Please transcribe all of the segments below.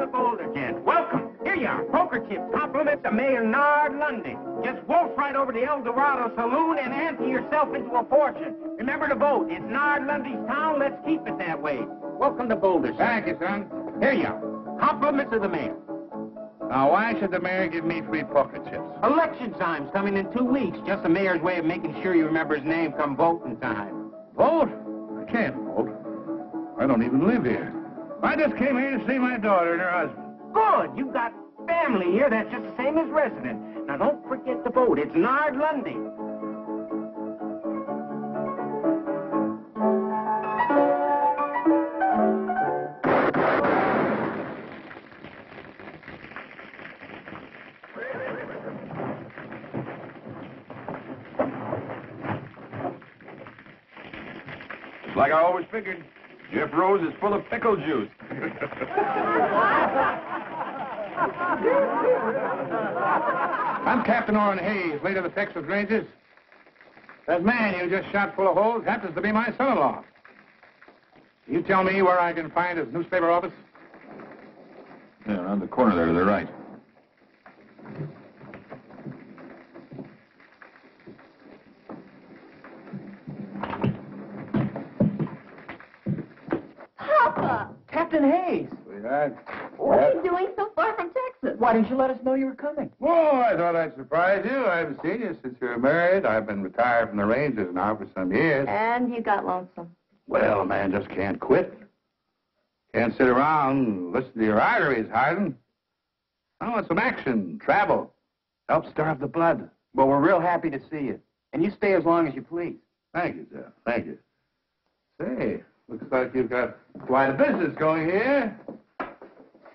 the boulder, gent. Welcome. Here you are. Poker chips. Compliments to Mayor Nard Lundy. Just waltz right over to El Dorado Saloon and ante yourself into a fortune. Remember to vote. It's Nard Lundy's town. Let's keep it that way. Welcome to Boulder, sir. Thank you, son. Here you are. Compliments of the mayor. Now, why should the mayor give me free poker chips? Election time's coming in 2 weeks. Just the mayor's way of making sure you remember his name come voting time. Vote? I can't vote. I don't even live here. I just came here to see my daughter and her husband. Good. You've got family here that's just the same as resident. Now, don't forget to vote. It's Nard Lundy. Like I always figured, Jeff Rose is full of pickle juice. I'm Captain Oren Hayes, leader of the Texas Rangers. That man you just shot full of holes happens to be my son-in-law. You tell me where I can find his newspaper office? Yeah, around the corner there to the right. Papa! Captain Hayes. Sweetheart. What are you doing so far from Texas? Why didn't you let us know you were coming? Oh, I thought I'd surprise you. I haven't seen you since you were married. I've been retired from the Rangers now for some years. And you got lonesome. Well, a man just can't quit. Can't sit around and listen to your arteries harden. I want some action, travel. Help starve the blood. Well, we're real happy to see you. And you stay as long as you please. Thank you, sir. Thank you. Say, looks like you've got quite a business going here.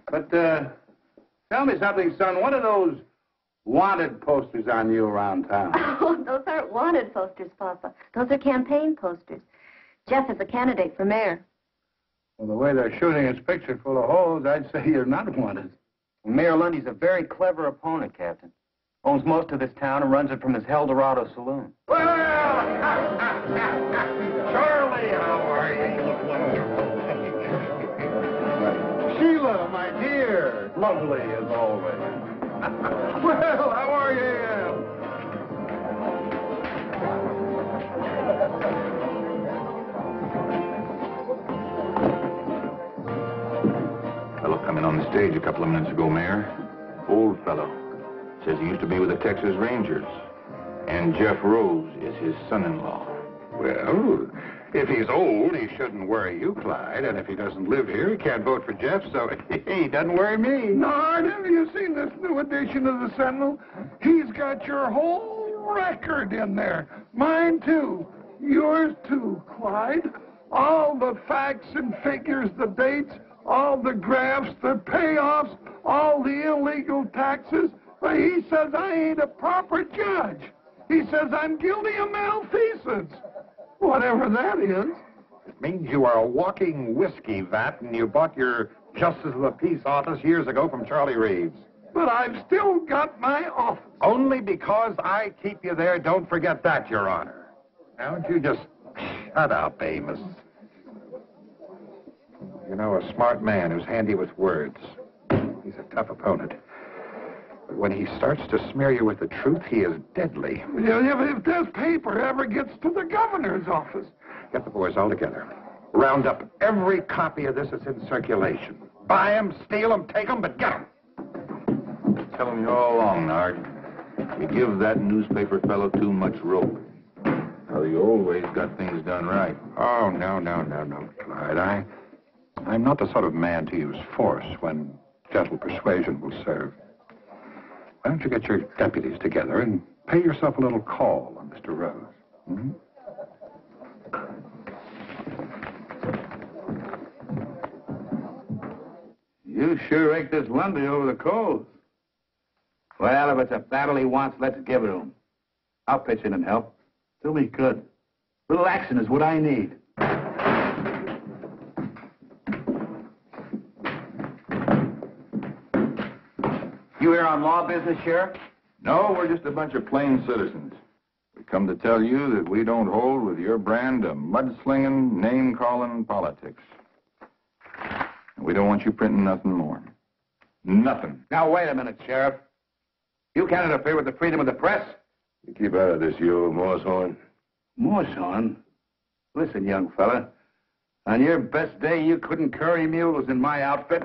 But, tell me something, son. What are those wanted posters on you around town? Oh, those aren't wanted posters, Papa. Those are campaign posters. Jeff is a candidate for mayor. Well, the way they're shooting his picture full of holes, I'd say you're not wanted. Mayor Lundy's a very clever opponent, Captain. Owns most of this town and runs it from his El Dorado Saloon. Well, Charlie, how are you? Sheila, my dear. Lovely as always. Well, how are you? Fellow coming on the stage a couple of minutes ago, Mayor. Old fellow. Says he used to be with the Texas Rangers. And Jeff Rose is his son-in-law. Well, if he's old, he shouldn't worry you, Clyde. And if he doesn't live here, he can't vote for Jeff, so he doesn't worry me. Nard, have you seen this new edition of the Sentinel? He's got your whole record in there. Mine, too. Yours, too, Clyde. All the facts and figures, the dates, all the graphs, the payoffs, all the illegal taxes. But he says I ain't a proper judge. He says I'm guilty of malfeasance. Whatever that is. It means you are a walking whiskey vat, and you bought your Justice of the Peace office years ago from Charlie Reeves. But I've still got my office. Only because I keep you there, don't forget that, Your Honor. Now, don't you just shut up, Amos. You know, a smart man who's handy with words. He's a tough opponent. But when he starts to smear you with the truth, he is deadly. If this paper ever gets to the governor's office. Get the boys all together. Round up every copy of this that's in circulation. Buy them, steal them, take them, but get them. Tell him you all along, Nard. You give that newspaper fellow too much rope. Now, you always got things done right. Oh, no, Clyde. I'm not the sort of man to use force when gentle persuasion will serve. Why don't you get your deputies together and pay yourself a little call on Mr. Rose? Hmm? You sure raked this Lundy over the coals. Well, if it's a battle he wants, let's give it to him. I'll pitch in and help. Do me good. Little action is what I need. You here on law business, Sheriff? No, we're just a bunch of plain citizens. We come to tell you that we don't hold with your brand of mudslinging, name-calling politics. And we don't want you printing nothing more. Nothing. Now, wait a minute, Sheriff. You can't interfere with the freedom of the press. You keep out of this, you old Moosehorn. Moosehorn? Listen, young fella. On your best day, you couldn't curry mules in my outfit.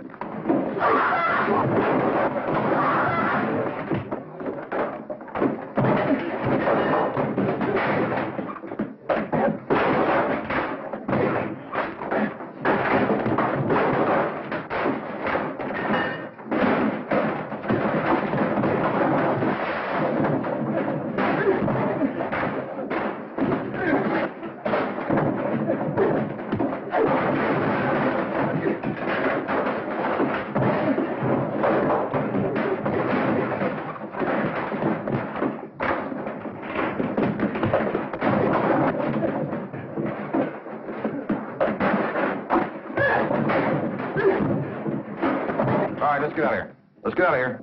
All right, let's get out of here. Let's get out of here.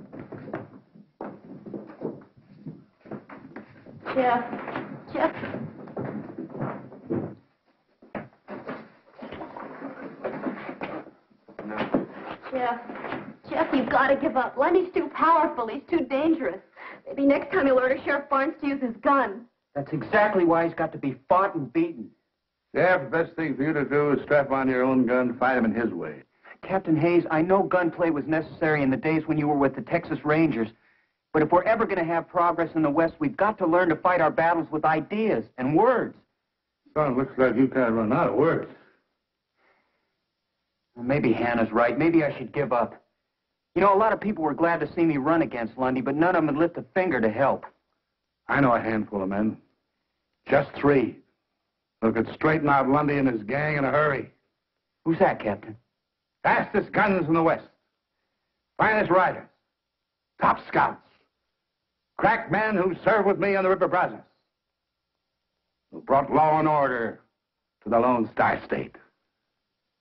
Jeff. Jeff, you've got to give up. Lundy's too powerful. He's too dangerous. Maybe next time he'll order Sheriff Barnes to use his gun. That's exactly why he's got to be fought and beaten. Sheriff, the best thing for you to do is strap on your own gun, fight him in his way. Captain Hayes, I know gunplay was necessary in the days when you were with the Texas Rangers. But if we're ever going to have progress in the West, we've got to learn to fight our battles with ideas and words. Son, looks like you can't run out of words. Well, maybe Hannah's right. Maybe I should give up. You know, a lot of people were glad to see me run against Lundy, but none of them would lift a finger to help. I know a handful of men. Just 3. Who could straighten out Lundy and his gang in a hurry. Who's that, Captain? Fastest guns in the West. Finest riders. Top scouts. Crack men who served with me on the River Brazos. Who brought law and order to the Lone Star State.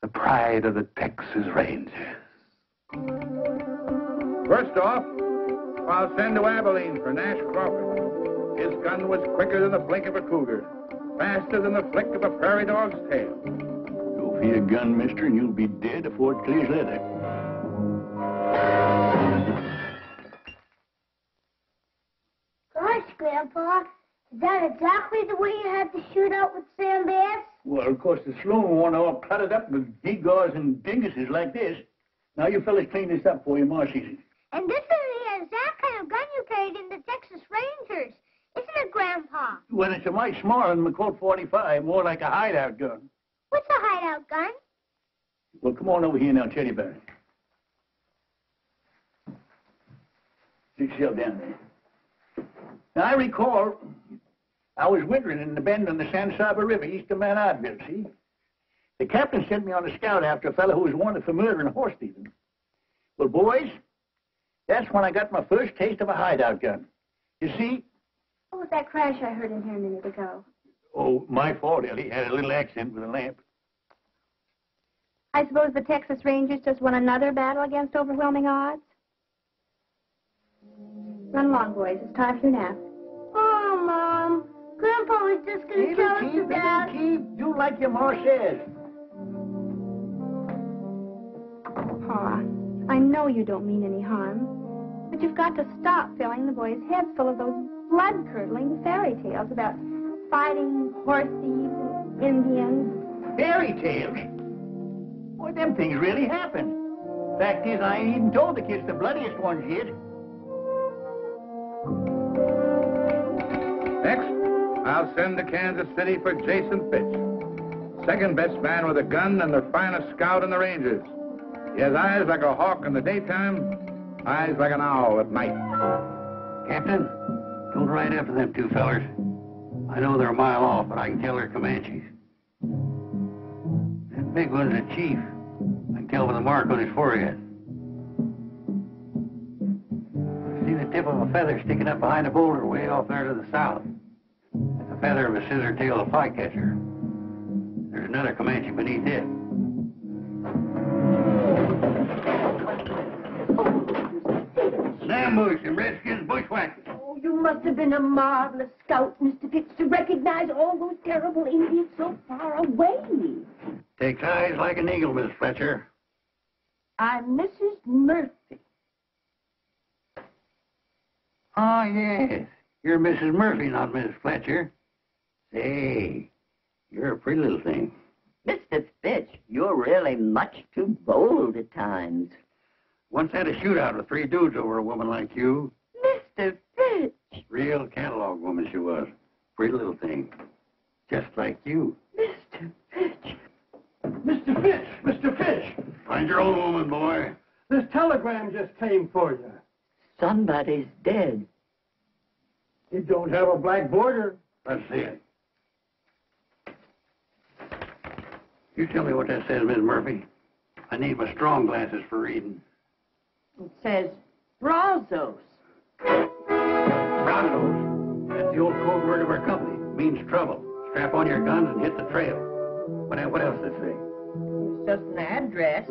The pride of the Texas Rangers. First off, I'll send to Abilene for Nash Crawford. His gun was quicker than the blink of a cougar. Faster than the flick of a prairie dog's tail. Go for your gun, mister, and you'll be dead before it clears leather. Gosh, Grandpa, is that exactly the way you had to shoot out with Sam Bass? Well, of course, the Sloan one all cluttered up with gewgaws and dinguses like this. Now you fellas clean this up for you, Marcy. And this is the exact kind of gun you carried in the Texas Rangers, isn't it, Grandpa? Well, it's a mite smaller than the Colt 45, more like a hideout gun. What's a hideout gun? Well, come on over here now, Teddy Bear. Sit yourself down there. Now, I recall I was wintering in the bend on the San Saba River east of Mount Oddville, see? The captain sent me on a scout after a fellow who was wanted for murder and horse thieving. Well, boys, that's when I got my first taste of a hideout gun. You see? What was that crash I heard in here a minute ago? Oh, my fault, Ellie. Had a little accident with a lamp. I suppose the Texas Rangers just won another battle against overwhelming odds? Run along, boys. It's time for your nap. Oh, Mom. Grandpa was just going to tell us about... Keep. Do like your ma says. Pa, I know you don't mean any harm, but you've got to stop filling the boys' heads full of those blood-curdling fairy tales about fighting horse thieves, Indians. Fairy tales? Boy, them things really happen. Fact is, I ain't even told the kids the bloodiest ones yet. Next, I'll send to Kansas City for Jason Fitch. Second best man with a gun and the finest scout in the Rangers. He has eyes like a hawk in the daytime, eyes like an owl at night. Captain, don't ride after them 2 fellers. I know they're a mile off, but I can tell they're Comanches. That big one's a chief. I can tell by the mark on his forehead. I see the tip of a feather sticking up behind a boulder way off there to the south. That's the feather of a scissor-tailed flycatcher. There's another Comanche beneath it. Ambush and Redskins bushwhackers. Oh, you must have been a marvelous scout, Mr. Fitz, to recognize all those terrible Indians so far away. Takes eyes like an eagle, Miss Fletcher. I'm Mrs. Murphy. Oh, yes. You're Mrs. Murphy, not Mrs. Fletcher. Say, you're a pretty little thing. Mr. Fitch, you're really much too bold at times. Once had a shootout with 3 dudes over a woman like you. Mr. Fitch! Real catalog woman she was. Pretty little thing. Just like you. Mr. Fitch! Mr. Fitch! Mr. Fitch! Find your own woman, boy. This telegram just came for you. Somebody's dead. It don't have a black border. Let's see it. You tell me what that says, Miss Murphy. I need my strong glasses for reading. It says Brazos. Brazos? That's the old code word of our company. It means trouble. Strap on your guns and hit the trail. What else does it say? It's just an address.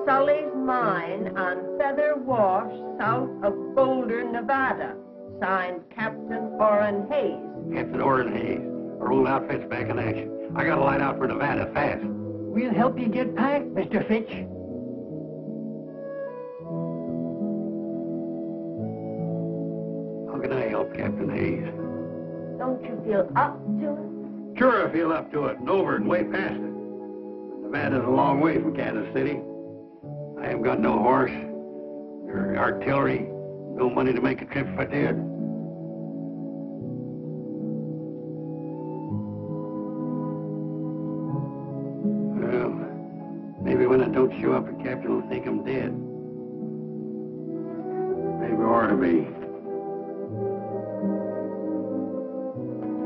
Sully's Mine on Feather Wash, south of Boulder, Nevada. Signed Captain Oren Hayes. Captain Oren Hayes. Our old outfit's back in action. I gotta light out for Nevada fast. We'll help you get packed, Mr. Fitch. How can I help, Captain Hayes? Don't you feel up to it? Sure, I feel up to it, and over and way past it. Nevada's a long way from Kansas City. I haven't got no horse, or artillery, no money to make a trip if I did. Well, maybe when I don't show up, the captain will think I'm dead. Maybe I ought to be.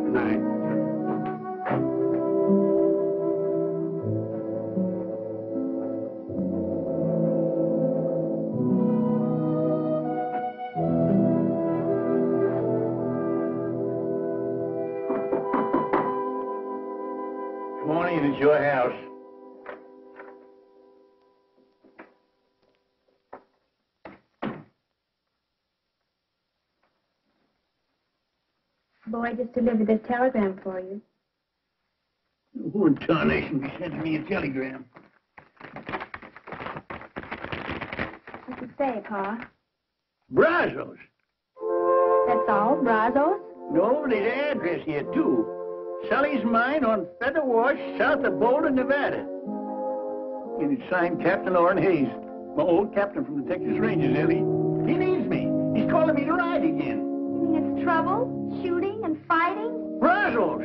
Good night. Come on in, it's your house. Boy just delivered this telegram for you. Who in tarnation be sending me a telegram? What's it say, Pa? Brazos. That's all? Brazos? No, there's an address here, too. Sully's Mine on Feather Wash, south of Boulder, Nevada. And it's signed Captain Oren Hayes, my old captain from the Texas Rangers, Ellie. He needs me. He's calling me to ride again. You mean it's trouble? Shooting and fighting? Brazos!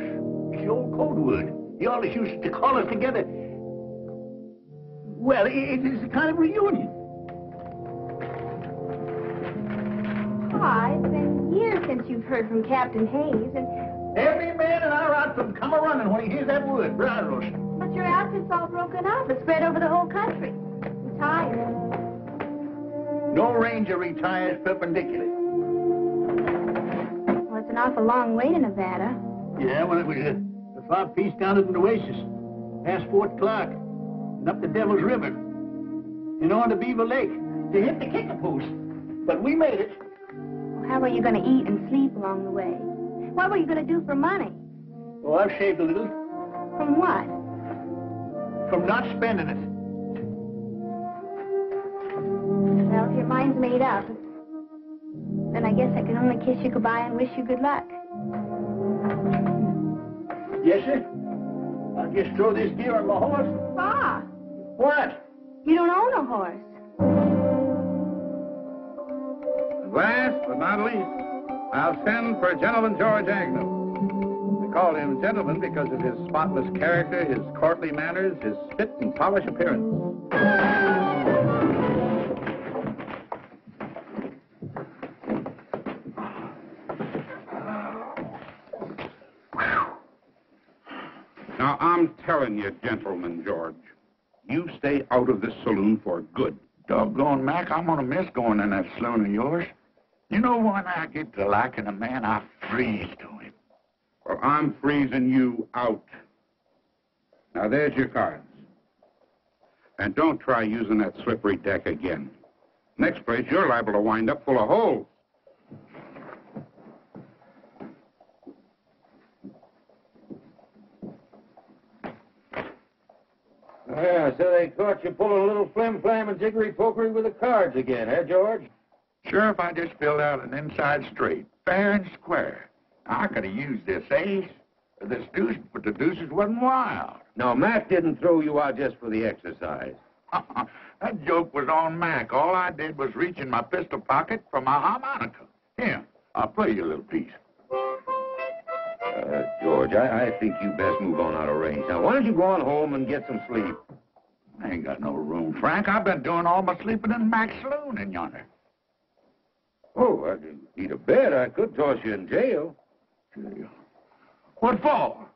It's the old code word. He always used to call us together. Well, it's a kind of reunion. Pa, it's been years since you've heard from Captain Hayes, and... Every man in our outfit come a-running when he hears that word, Brazos. But your outfit's all broken up. It's spread over the whole country. Retired. No ranger retires perpendicular. Well, it's an awful long way to Nevada. Yeah, well, it was the far piece down at the Oasis, past Fort Clark, and up the Devil's River, and on to Beaver Lake, to hit the kicker post. But we made it. Well, how were you going to eat and sleep along the way? What were you going to do for money? Oh, I've saved a little. From what? From not spending it. Well, if your mind's made up, then I guess I can only kiss you goodbye and wish you good luck. Yes, sir. I'll just throw this gear on my horse. Pa! What? You don't own a horse. Last but not least, I'll send for Gentleman George Agnew. We call him gentleman because of his spotless character, his courtly manners, his fit and polished appearance. Now, I'm telling you, Gentleman George, you stay out of this saloon for good. Doggone, Mac, I'm gonna miss going in that saloon of yours. You know, when I get to liking a man, I freeze to him. Well, I'm freezing you out. Now, there's your cards. And don't try using that slippery deck again. Next place, you're liable to wind up full of holes. Yeah, so they caught you pulling a little flim-flam and jiggery-pokery with the cards again, eh, George? Sheriff, I just filled out an inside straight, fair and square. I could have used this ace, or this deuce, but the deuces wasn't wild. No, Mac didn't throw you out just for the exercise. That joke was on Mac. All I did was reach in my pistol pocket for my harmonica. Here, I'll play you a little piece. George, I think you best move on out of range. Now, why don't you go on home and get some sleep? I ain't got no room, Frank. I've been doing all my sleeping in Mac's saloon in yonder. Oh, I didn't need a bed. I could toss you in jail. Jail? What for?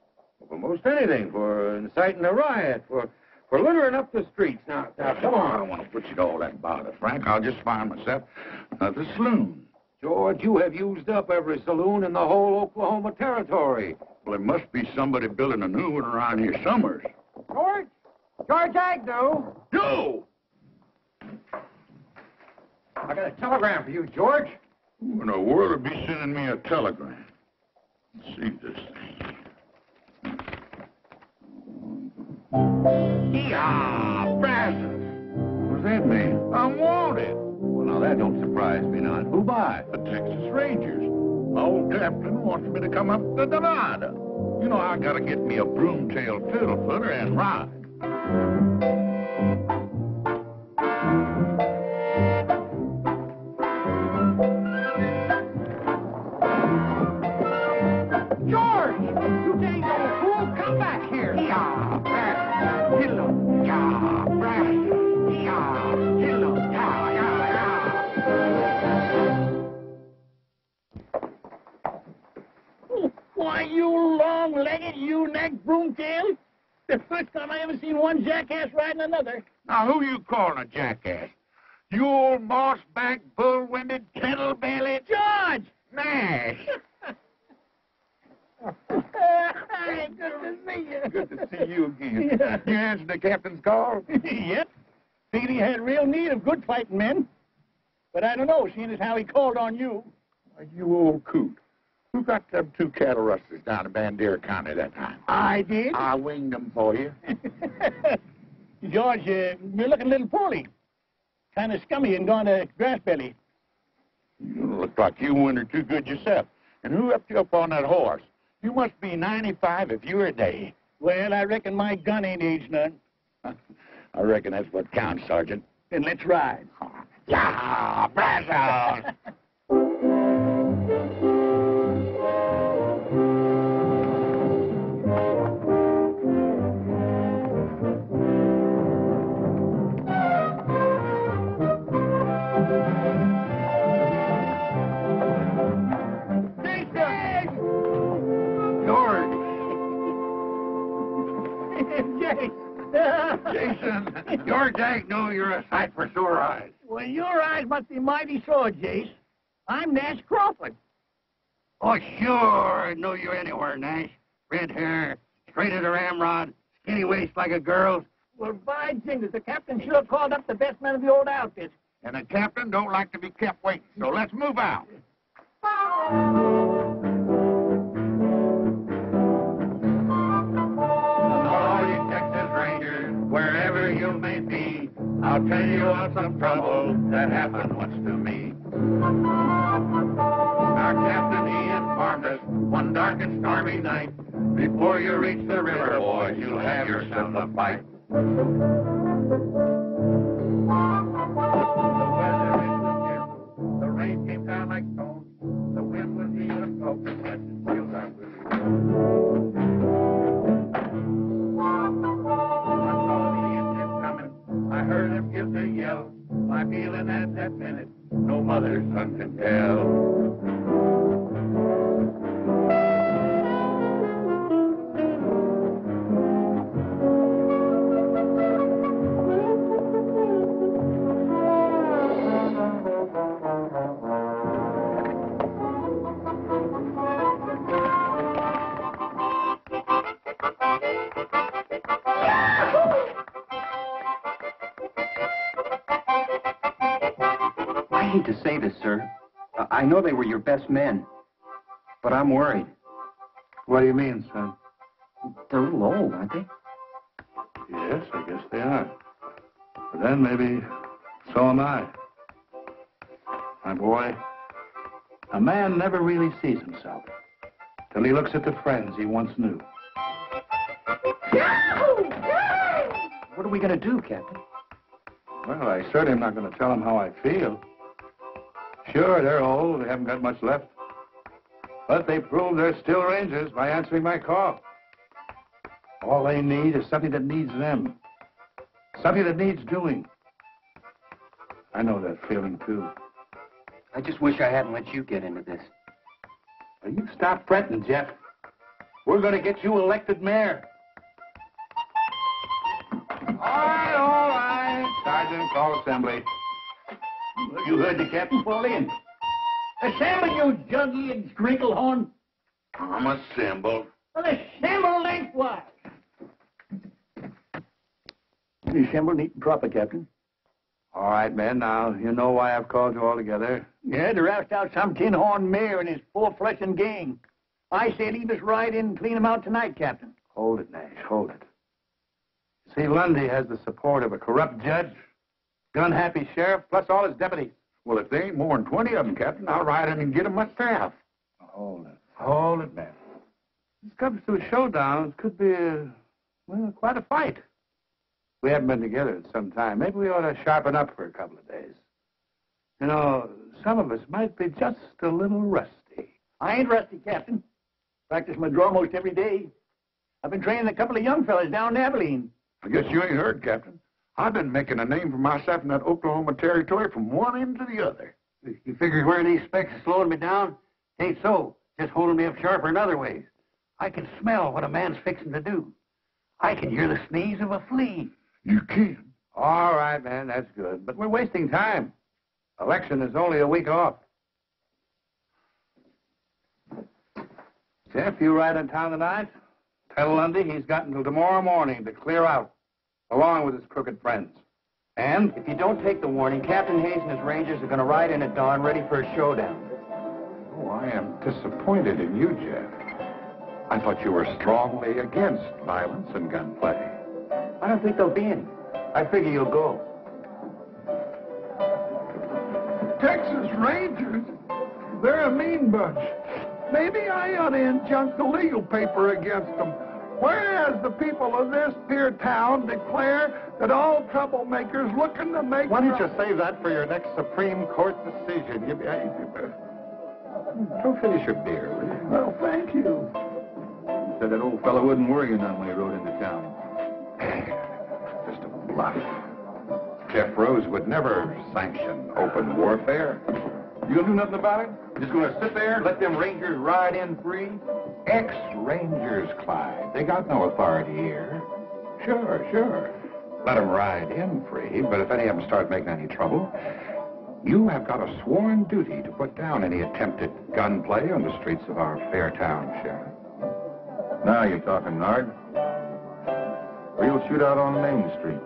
For most anything. For inciting a riot. For littering up the streets. Now, come on. I don't want to put you to all that bother, Frank. I'll just find myself another saloon. George, you have used up every saloon in the whole Oklahoma territory. Well, there must be somebody building a new one around here somewhere. George? George Agnew? No! I got a telegram for you, George. Who in the world would be sending me a telegram? Let's see this thing. Yeehaw! Francis! What's that mean? I'm wanted. Well, now, that don't surprise me none. Who by? The Texas Rangers. My old captain wants me to come up to Nevada. You know, I gotta get me a broom-tailed fiddle-footer and ride. George! You dang old fool! Come back here! Yeah, Francis! Hello! Yeah, Francis! Yeah, hello! Yeah, Why, you long-legged, you-necked broomtail? The first time I ever seen one jackass riding another. Now, who you calling a jackass? You old moss-back, bull-winded, kettle-bellied... George! Nash! Hey, good to see you. Good to see you again. You answered the captain's call? Yep. Figured he had real need of good fighting men. But I don't know, seeing as how he called on you. You old coot. Who got them two cattle rustlers down in Bandera County that time? I did. I winged them for you. George, you're looking a little poorly. Kind of scummy and gone to grass belly. You look like you wintered too good yourself. And who upped you up on that horse? You must be 95 if you're a day. Well, I reckon my gun ain't aged none. I reckon that's what counts, Sergeant. Then let's ride. Yeah, Brazos! Jason, George Agnew, you're a sight for sore eyes. Well, your eyes must be mighty sore, Jace. I'm Nash Crawford. Oh, sure. I know you anywhere, Nash. Red hair, straight as a ramrod, skinny waist like a girl's. Well, by jingles, the captain sure called up the best men of the old outfit. And the captain don't like to be kept waiting, so let's move out. All you Texas Rangers, wherever you may be, I'll tell you of some trouble that happened once to me. Our captain, he informed us one dark and stormy night, before you reach the river, boys, you'll have yourself a fight. The weather it was fearful, the rain came down like stones, the wind was even smoking, but it feels our willie. I saw the Indians coming, I heard them give their yell, my feeling at that minute, no mother's son can tell. I hate to say this, sir. I know they were your best men, but I'm worried. What do you mean, son? They're a little old, aren't they? Yes, I guess they are. But then maybe so am I. My boy, a man never really sees himself till he looks at the friends he once knew. What are we going to do, Captain? Well, I certainly am not going to tell them how I feel. Sure, they're old, they haven't got much left. But they prove they're still Rangers by answering my call. All they need is something that needs them. Something that needs doing. I know that feeling, too. I just wish I hadn't let you get into this. Now, you stop fretting, Jeff. We're going to get you elected mayor. All right. Sergeant, call assembly. You heard the captain fall in. Assemble, you jug-eared sprinkle-horn. I'm assembled. Well, assemble lengthwise. Assemble neat and proper, Captain. All right, men. Now, you know why I've called you all together. Yeah, to roust out some tin-horn mayor and his full-fleshing gang. I say leave us right in and clean him out tonight, Captain. Hold it, Nash. Hold it. See, Lundy has the support of a corrupt judge, gun-happy sheriff, plus all his deputies. Well, if there ain't more than 20 of them, Captain, I'll ride in and get them myself. Hold it. Hold it, man. This comes to a showdown. It could be, quite a fight. We haven't been together in some time. Maybe we ought to sharpen up for a couple of days. You know, some of us might be just a little rusty. I ain't rusty, Captain. Practice my draw most every day. I've been training a couple of young fellas down in Abilene. I guess you ain't heard, Captain. I've been making a name for myself in that Oklahoma territory from one end to the other. You figure wearing these specs is slowing me down? Ain't so. Just holding me up sharper in other ways. I can smell what a man's fixing to do. I can hear the sneeze of a flea. You can? All right, man, that's good. But we're wasting time. Election is only a week off. Jeff, you ride in town tonight? Tell Lundy he's got until tomorrow morning to clear out, along with his crooked friends. And If you don't take the warning, Captain Hayes and his Rangers are going to ride in at dawn ready for a showdown. Oh, I am disappointed in you, Jeff. I thought you were strongly against violence and gunplay. I don't think there'll be any. I figure you'll go. Texas Rangers? They're a mean bunch. Maybe I ought to injunct the legal paper against them. Whereas the people of this here town declare that all troublemakers looking to make... Why don't you save that for your next Supreme Court decision? Go finish your beer, will you? Well, thank you. Said that old fellow wouldn't worry you none when he rode into town. Just a bluff. Jeff Rose would never sanction open warfare. You gonna do nothing about it? Just gonna sit there and let them Rangers ride in free? Ex-Rangers, Clyde. They got no authority here. Sure. Let them ride in free, but if any of them start making any trouble, you have got a sworn duty to put down any attempted gunplay on the streets of our fair town, Sheriff. Now you're talking, Nard. Or you'll shoot out on Main Street.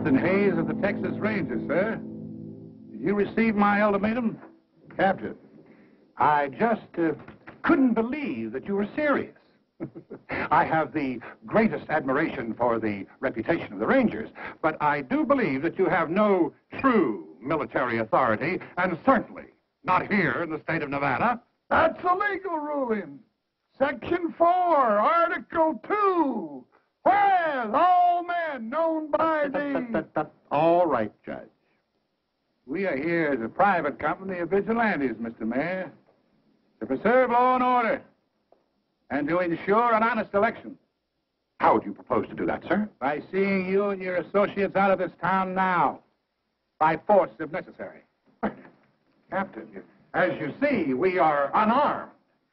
Captain Hayes of the Texas Rangers, sir. Did you receive my ultimatum? Captain, I just couldn't believe that you were serious. I have the greatest admiration for the reputation of the Rangers, but I do believe that you have no true military authority, and certainly not here in the state of Nevada. That's a legal ruling. Section 4, Article 2. Whereas all men known by the... All right, Judge. We are here as a private company of vigilantes, Mr. Mayor, to preserve law and order and to ensure an honest election. How would you propose to do that, sir? By seeing you and your associates out of this town now, by force if necessary. Captain, as you see, we are unarmed.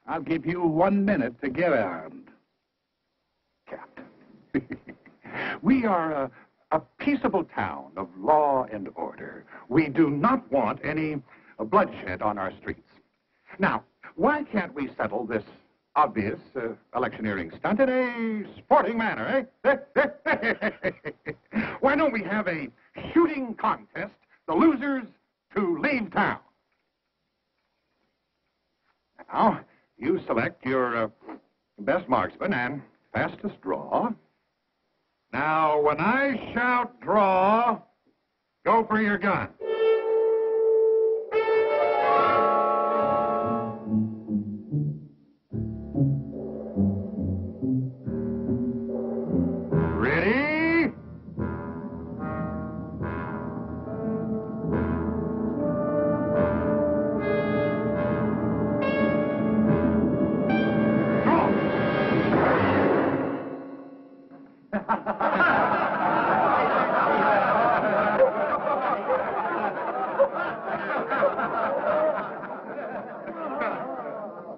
I'll give you 1 minute to get armed. Captain, we are a peaceable town of law and order. We do not want any bloodshed on our streets. Now, why can't we settle this obvious electioneering stunt in a sporting manner, eh? Why don't we have a shooting contest, the losers to leave town? Now, you select your best marksman and fastest draw. Now, when I shout draw, go for your gun. Ready?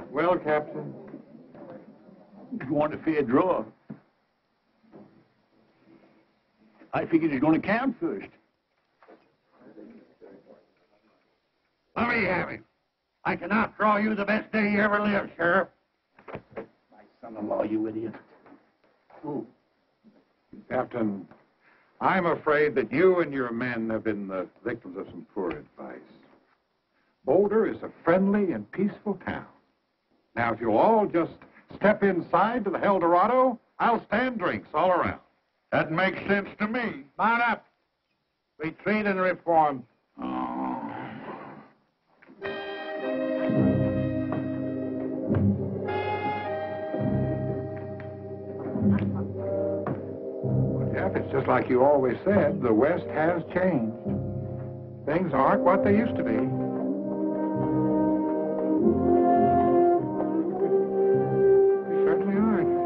Well, Captain, You want a fair draw? I figured he's going to count first. Let me have him. I can outdraw you the best day you ever lived, Sheriff. My son-in-law, you idiot. Captain, I'm afraid that you and your men have been the victims of some poor advice. Boulder is a friendly and peaceful town. Now, if you'll all just step inside to the Eldorado, I'll stand drinks all around. That makes sense to me. Mount up. Retreat and reform. Well, Jeff, it's just like you always said, the West has changed. Things aren't what they used to be. They certainly aren't.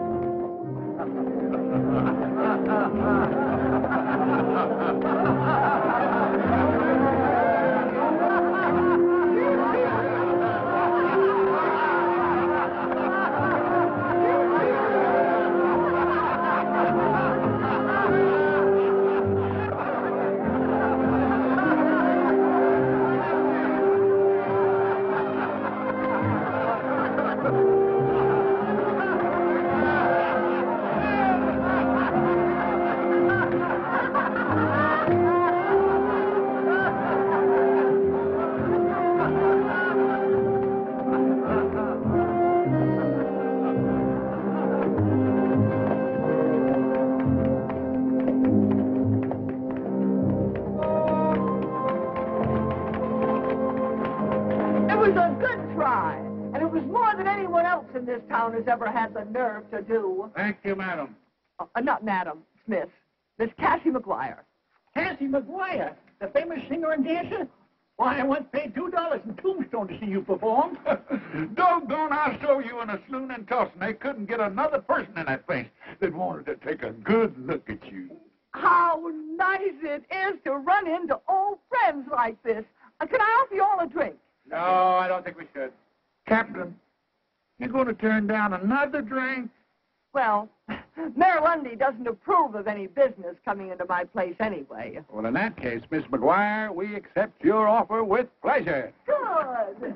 This town has ever had the nerve to do. Thank you, madam. Not Madam Smith. Miss Cassie McGuire. Cassie McGuire, the famous singer and dancer? Why, I once paid $2 in Tombstone to see you perform. Doggone, I saw you in a saloon in Tulsa, and they couldn't get another person in that place that wanted to take a good look at you. How nice it is to run into old friends like this. Can I offer you all a drink? No, I don't think we should. Captain, you going to turn down another drink? Well, Mayor Lundy doesn't approve of any business coming into my place anyway. Well, in that case, Miss McGuire, we accept your offer with pleasure. Good.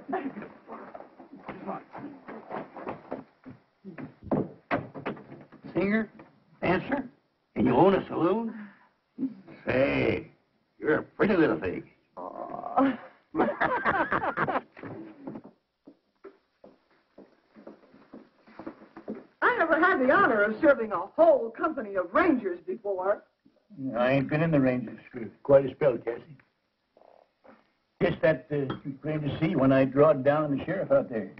Singer? Dancer? And you own a saloon? Say, Hey, you're a pretty little thing. Oh. I never had the honor of serving a whole company of Rangers before. I ain't been in the Rangers for quite a spell, Cassie. Guess that you came to see when I drawed down the sheriff out there.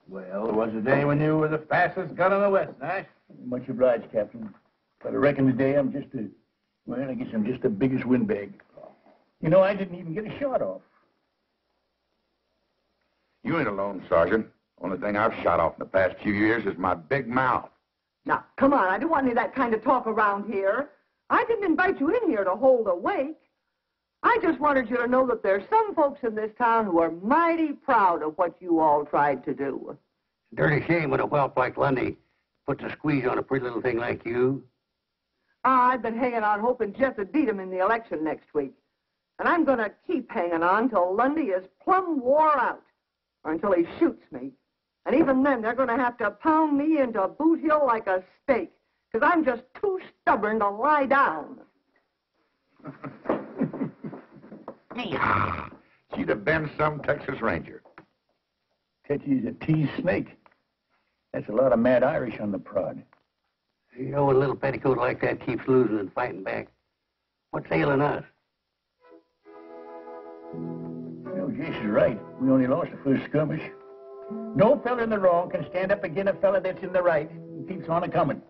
Well, it was a day when you were the fastest gun in the West, eh? Much obliged, Captain. But I reckon today I'm just I guess I'm just the biggest windbag. You know, I didn't even get a shot off. You ain't alone, Sergeant. Only thing I've shot off in the past few years is my big mouth. Now, come on, I don't want any of that kind of talk around here. I didn't invite you in here to hold a wake. I just wanted you to know that there's some folks in this town who are mighty proud of what you all tried to do. Dirty shame when a whelp like Lundy puts a squeeze on a pretty little thing like you. I've been hanging on hoping Jeff would beat him in the election next week. And I'm going to keep hanging on till Lundy is plumb wore out, or until he shoots me. And even then, they're going to have to pound me into Boot Hill like a steak, because I'm just too stubborn to lie down. She'd have been some Texas Ranger. Tetchy's a teased snake. That's a lot of mad Irish on the prod. You know, when a little petticoat like that keeps losing and fighting back, what's ailing us? You know, Jason's right. We only lost the first skirmish. No fella in the wrong can stand up against a fella that's in the right and keeps on a-coming.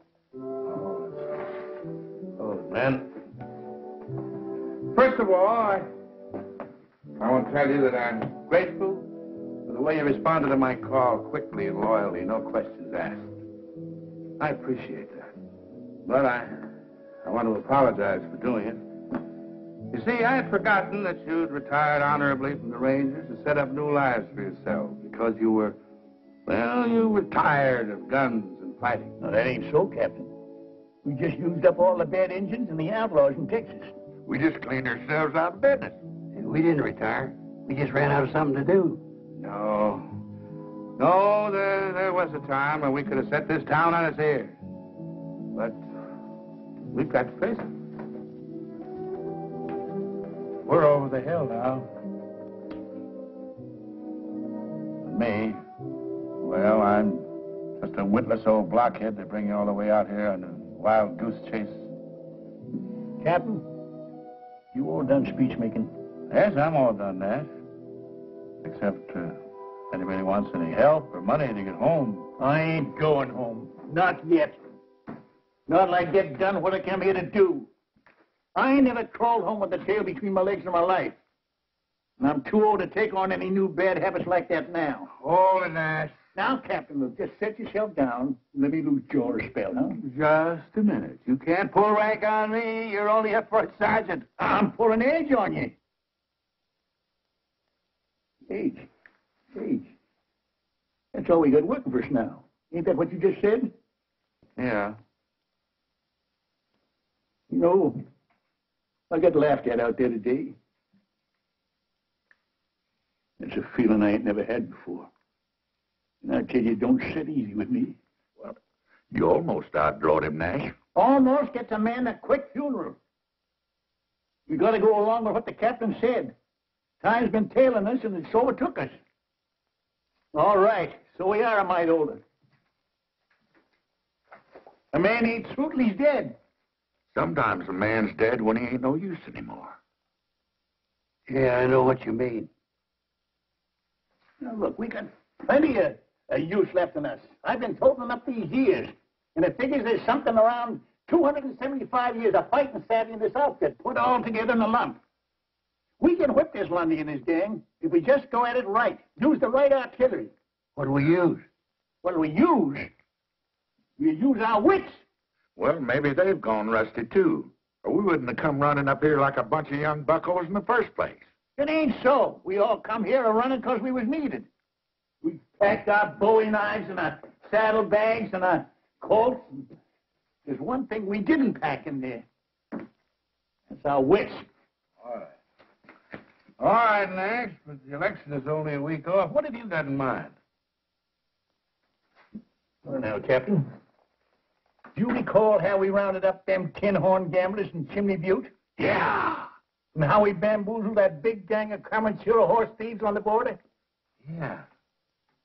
Oh, man. First of all, I want to tell you that I'm grateful for the way you responded to my call quickly and loyally, no questions asked. I appreciate that. But I want to apologize for doing it. You see, I had forgotten that you'd retired honorably from the Rangers to set up new lives for yourself because you were tired of guns and fighting. No, that ain't so, Captain. We just used up all the bad engines and the outlaws in Texas. We just cleaned ourselves out of business. We didn't retire. We just ran out of something to do. No, there was a time when we could have set this town on its ear. But we've got to face it. We're over the hill now. Me, well, I'm just a witless old blockhead to bring you all the way out here on a wild goose chase. Captain, you all done speech making? Yes, I'm all done that. Except anybody wants any help or money to get home. I ain't going home. Not yet. Not till I get done what I came here to do. I ain't never crawled home with the tail between my legs in my life. And I'm too old to take on any new bad habits like that now. Holy Nash. Now, Captain, look, just set yourself down and let me lose jaw a spell, huh? Just a minute. You can't pull rank on me. You're only a first sergeant. I'm pulling edge on you. Age. That's all we got working for us now. Ain't that what you just said? Yeah. You know, I got laughed at out there today. It's a feeling I ain't never had before. And I tell you, don't sit easy with me. Well, you almost outdrawed him, Nash. Almost gets a man a quick funeral. We got to go along with what the captain said. Time's been tailing us, and it's overtook us. All right, so we are a mite older. A man eats fruit till he's dead. Sometimes a man's dead when he ain't no use anymore. Yeah, I know what you mean. Now, look, we got plenty of use left in us. I've been totaling up these years, and it figures there's something around 275 years of fighting savvy in this outfit, put all together in a lump. We can whip this Lundy and his gang if we just go at it right, use the right artillery. What do we use? What do we use? We use our wits. Well, maybe they've gone rusty, too. Or we wouldn't have come running up here like a bunch of young buckos in the first place. It ain't so. We all come here a-running because we was needed. We packed our bowie knives and our saddlebags and our Colts. There's one thing we didn't pack in there. That's our wits. All right, Nash, but the election is only a week off. What have you got in mind? Well, now, Captain, Do you recall how we rounded up them tin-horn gamblers in Chimney Butte? Yeah. And how we bamboozled that big gang of Comanchero horse thieves on the border? Yeah.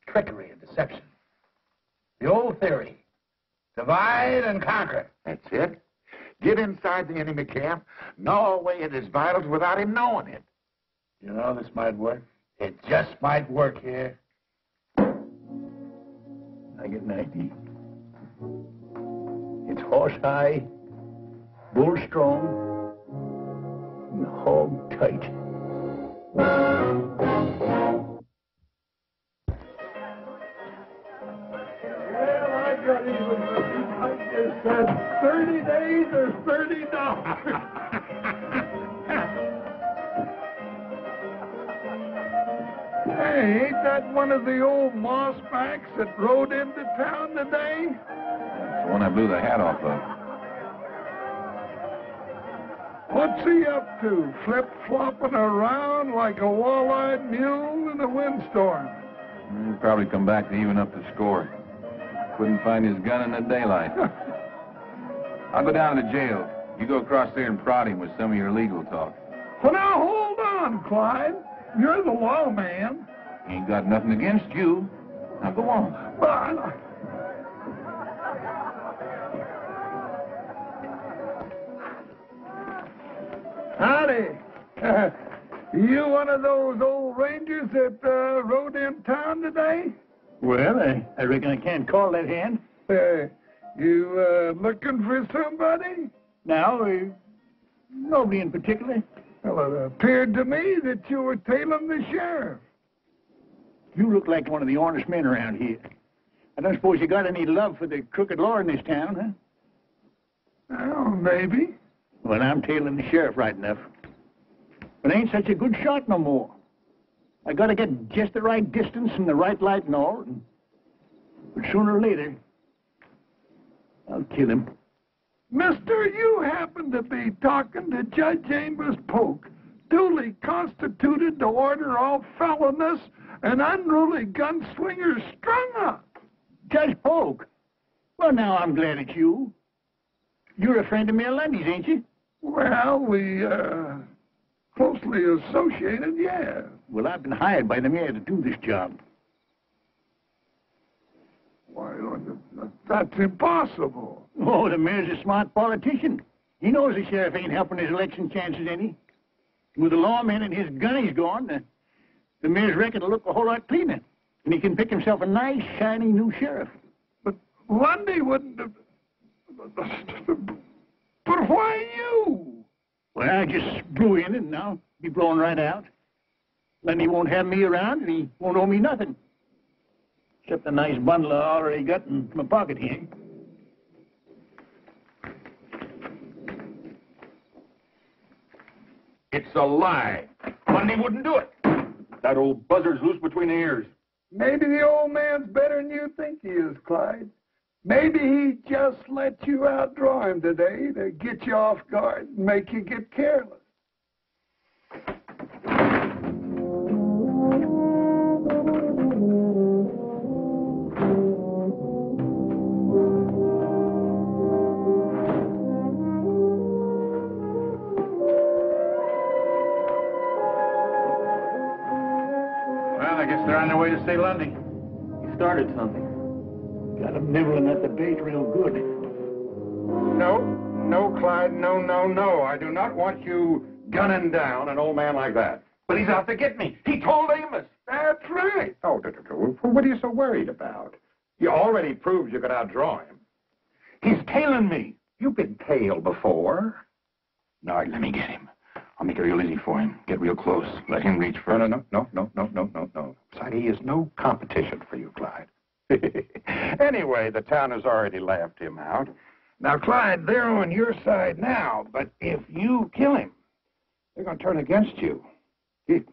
Trickery and deception. The old theory. Divide and conquer. That's it. Get inside the enemy camp, gnaw away at his vitals without him knowing it. You know, this might work. It just might work here. I get an idea. It's horse high, bull strong, and hog tight. Well, I got even with you. I just said 30 days or $30. Hey, ain't that one of the old mossbacks that rode into town today? That's the one I blew the hat off of. What's he up to? Flip-flopping around like a wall-eyed mule in a windstorm. He'll probably come back to even up the score. Couldn't find his gun in the daylight. I'll go down to the jail. You go across there and prod him with some of your legal talk. Well, now, hold on, Clyde. You're the lawman. Ain't got nothing against you. Now go on. But... Howdy. You one of those old rangers that rode in town today? Well, I reckon I can't call that hand. You looking for somebody? Now, nobody in particular. Well, it appeared to me that you were tailing the sheriff. You look like one of the honest men around here. I don't suppose you got any love for the crooked law in this town, huh? Well, maybe. Well, I'm tailing the sheriff right enough. But I ain't such a good shot no more. I gotta get just the right distance and the right light and all. But sooner or later, I'll kill him. Mister, you happen to be talking to Judge Amos Polk, duly constituted to order all felonious and unruly gunslingers strung up. Judge Polk? Well, now I'm glad it's you. You're a friend of Mayor Lundy's, ain't you? Well, we, closely associated, yeah. Well, I've been hired by the mayor to do this job. Why, that's impossible. Oh, the mayor's a smart politician. He knows the sheriff ain't helping his election chances any. With the lawman and his gunnies gone, the mayor's record will look a whole lot cleaner. And he can pick himself a nice, shiny new sheriff. But Lundy wouldn't have... But why you? Well, I just blew in and now be blowing right out. Lundy won't have me around and he won't owe me nothing. Except a nice bundle I already got in my pocket here. It's a lie. Lundy wouldn't do it. That old buzzard's loose between the ears. Maybe the old man's better than you think he is, Clyde. Maybe he just let you outdraw him today to get you off guard and make you get careless. Well, I guess they're on their way to St. Lundy. He started something. Got him nibbling at the bait real good. No, Clyde, no. I do not want you gunning down an old man like that. But he's out to get me. He told Amos. That's right. Oh, what are you so worried about? You already proved you could outdraw him. He's tailing me. You've been tailed before. Nard, let me get him. I'll make it real easy for him. Get real close. Let him reach first. No. Besides, he is no competition for you, Clyde. Anyway, the town has already laughed him out. Now, Clyde, they're on your side now, but if you kill him, They're going to turn against you. You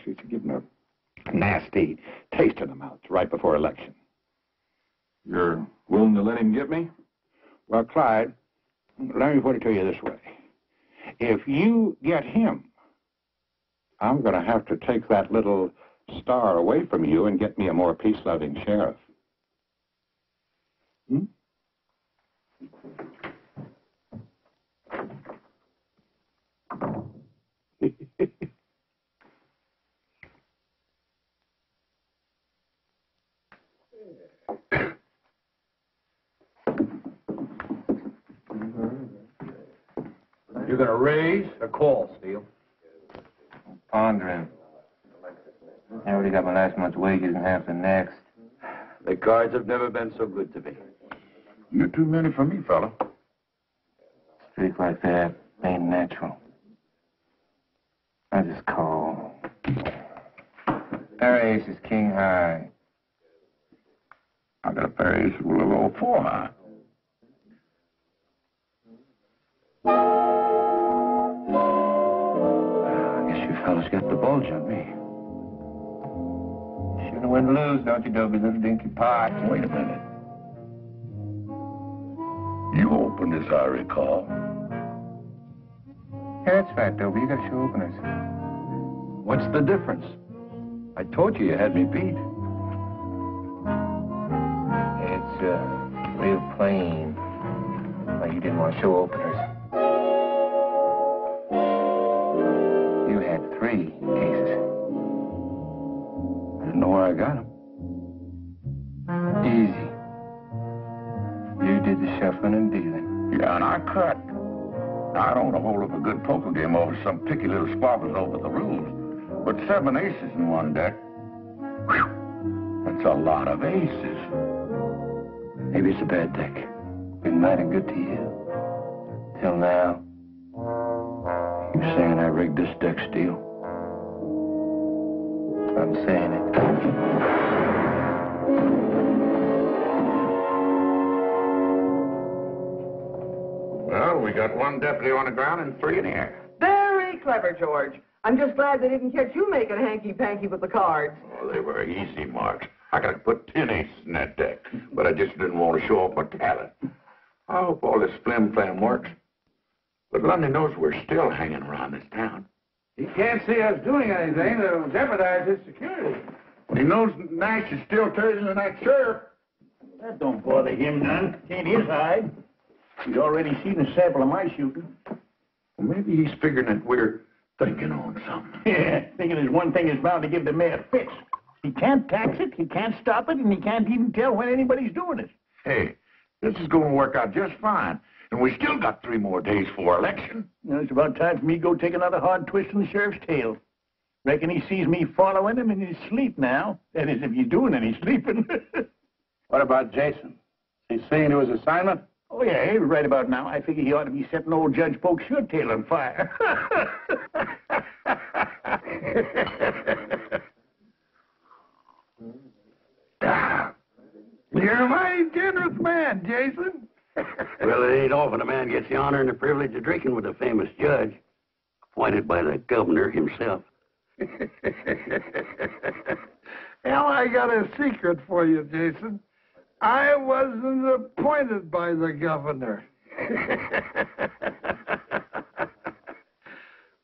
should give them a nasty taste in the mouth right before election. You're willing to let him get me? Well, Clyde, let me put it to you this way. If you get him, I'm going to have to take that little star away from you and get me a more peace-loving sheriff. You gonna raise or call, Steele? Pondering. I already got my last month's wages and half the next. The cards have never been so good to me. You're too many for me, fella. Streaks like that ain't natural. I just call. Pair of aces, king high. I got a pair of aces with a little 4 high. I guess you fellas got the bulge on me. You shouldn't win lose, don't you, Dobie, little dinky pot? Wait a minute. You opened this, I recall. Yeah, that's right, Dobie. You got to show openers. What's the difference? I told you had me beat. It's real plain. Why you didn't want to show openers. You had 3 aces. I didn't know where I got them. Easy. You did the shuffling and dealing. Yeah, and I cut. Now, I don't want to hold up a good poker game over some picky little squabbles over the rules. But 7 aces in one deck, whew, that's a lot of aces. Maybe it's a bad deck. Been mighty good to you. Till now. You saying I rigged this deck, Steele? I'm saying it. Well, we got 1 deputy on the ground and 3 in the air. Very clever, George. I'm just glad they didn't catch you making hanky-panky with the cards. Well, they were easy marks. I could have put 10 aces in that deck, but I just didn't want to show off my talent. I hope all this flim-flam works. But Lundy knows we're still hanging around this town. He can't see us doing anything that'll jeopardize his security. He knows Nash is still treasurer in that sheriff. That don't bother him none. Ain't his hide. He's already seen a sample of my shooting. Well, maybe he's figuring that we're thinking on something. Yeah, thinking there's one thing that's bound to give the mayor fits. He can't tax it, he can't stop it, and he can't even tell when anybody's doing it. Hey, this is going to work out just fine. And we still got 3 more days for election. You know, it's about time for me to go take another hard twist in the sheriff's tail. Reckon he sees me following him in his sleep now. That is, if he's doing any sleeping. What about Jason? Is he seeing to his assignment? Oh, yeah, hey, right about now. I figure he ought to be setting old Judge Polk's shirt tail on fire. You're a mighty generous man, Jason. Well, it ain't often a man gets the honor and the privilege of drinking with a famous judge, appointed by the governor himself. Well, I got a secret for you, Jason. I wasn't appointed by the governor.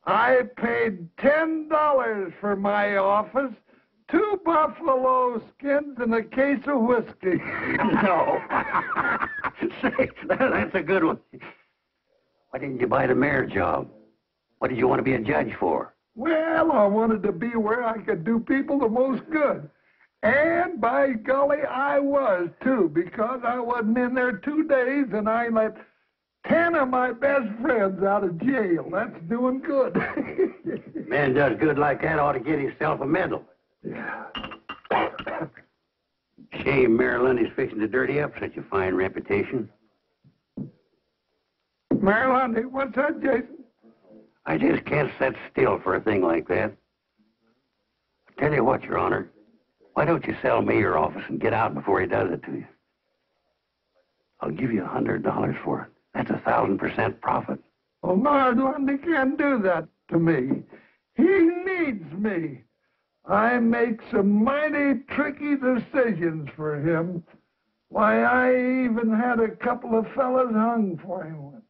I paid $10 for my office, 2 buffalo skins, and a case of whiskey. No. Say, that's a good one. Why didn't you buy the mayor job? What did you want to be a judge for? Well, I wanted to be where I could do people the most good. And by golly, I was, too, because I wasn't in there 2 days, and I let 10 of my best friends out of jail. That's doing good. Man does good like that ought to get himself a medal. Yeah. Shame Mayor Lundy's fixing to dirty up such a fine reputation. Mayor Lundy, what's that, Jason? I just can't sit still for a thing like that. I tell you what, Your Honor, why don't you sell me your office and get out before he does it to you? I'll give you $100 for it. That's 1,000% profit. Well, Nard Lundy can't do that to me. He needs me. I make some mighty tricky decisions for him. Why, I even had a couple of fellas hung for him once.